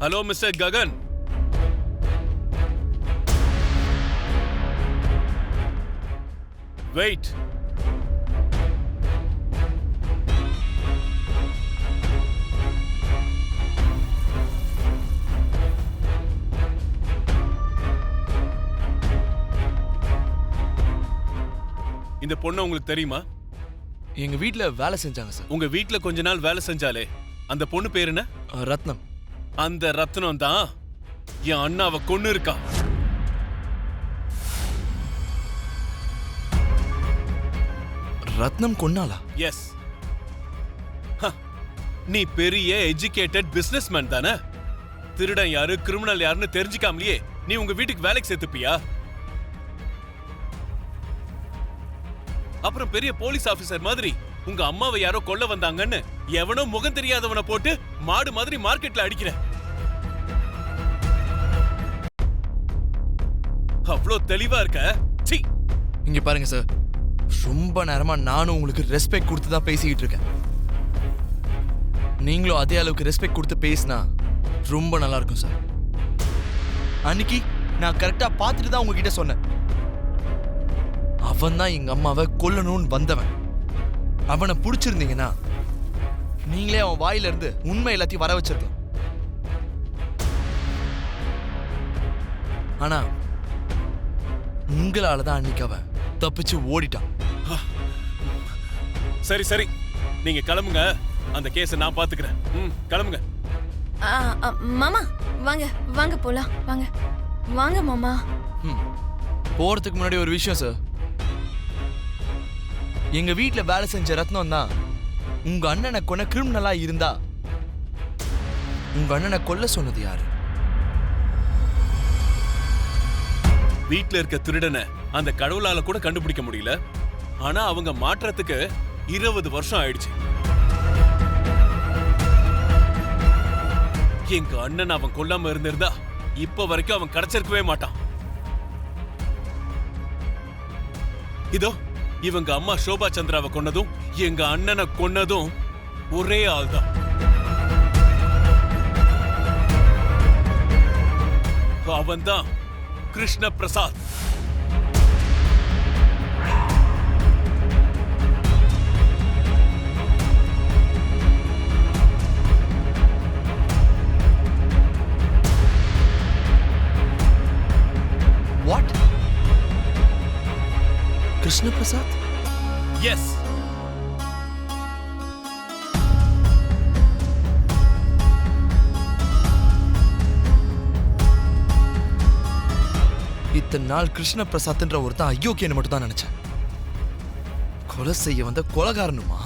Hello mister Gagan. Wait. இந்த பொண்ணு உங்களுக்கு தெரியுமா? எங்க வீட்ல வேலை செஞ்சாங்க சார். உங்க வீட்ல கொஞ்ச நாள் வேலை செஞ்சாலே அந்த பொண்ணு பேரு என்ன? ரத்னம். அந்த ரத்னம் தான் என் அண்ணாவை கொன்னு இருக்கா. ரத்னம் கொன்னாலா? எஸ். நீ பெரிய எஜுகேட்டட் பிசினஸ்மேன் தானே? திருடன் யாரு கிரிமினல் யாருன்னு தெரிஞ்சுக்காமலேயே நீ உங்க வீட்டுக்கு வேலைக்கு சேர்த்துப்பியா? அப்புறம் பெரிய போலீஸ் ஆபீசர் மாதிரி உங்க அம்மாவை யாரோ கொல்ல வந்தாங்கன்னு எவனோ முகம் தெரியாதவனை போட்டு மாடு மாதிரி மார்க்கெட்ல அடிக்கிற. அவ்வளோ தெளிவா இருக்க. சீ. இங்க பாருங்க சார், ரொம்ப நேரமா நானும் உங்களுக்கு ரெஸ்பெக்ட் கொடுத்து தான் பேசிக்கிட்டு இருக்கேன். நீங்களும் அதே அளவுக்கு ரெஸ்பெக்ட் கொடுத்து பேசினா ரொம்ப நல்லா இருக்கும் சார். அன்னைக்கு நான் கரெக்டா பார்த்துட்டு தான் உங்ககிட்ட சொன்னேன். அவன் தான் எங்க அம்மாவை கொல்லணும்னு வந்தவன். அவனை பிடிச்சிருந்தீங்கன்னா நீங்களே அவன் வாயில இருந்து உண்மை எல்லாத்தையும் வர வச்சிருக்கலாம். ஆனா உங்களாலதான் அன்னைக்கு அவன் தப்பிச்சு ஓடிட்டான். சரி சரி, நீங்க கிளம்புங்க. அந்த கேஸை நான் பாத்துக்கிறேன். கிளம்புங்க. மாமா வாங்க வாங்க போலாம். வாங்க வாங்க மாமா. போறதுக்கு முன்னாடி ஒரு விஷயம் சார். எங்க வீட்ல வேலை செஞ்ச ரத்னம் தான் உங்க அண்ணனை கொன்ன கிரிமினலா இருந்தா உங்க அண்ணனை கொல்ல சொன்னது யாரு? வீட்ல இருக்க திருடனை அந்த கடவுளால கூட கண்டுபிடிக்க முடியல. ஆனா அவங்க மாற்றத்துக்கு 20 வருஷம் ஆயிடுச்சு. எங்க அண்ணன் அவன் கொல்லாம இருந்திருந்தா இப்ப வரைக்கும் அவன் கிடைச்சிருக்கவே மாட்டான். இதோ இவங்க அம்மா சோபா சந்திராவை கொன்னதும் எங்க அண்ணனை கொன்னதும் ஒரே ஆள் தான். அவன் தான் கிருஷ்ண பிரசாத். What? கிருஷ்ண பிரசாத்? எஸ். இத்தனை நாள் கிருஷ்ண பிரசாத்ன்ற ஒருத்தன் அயோக்கியன்னு மட்டும் தான் நினைச்சேன். கொலை செய்ய வந்த கொலைகாரனுமா?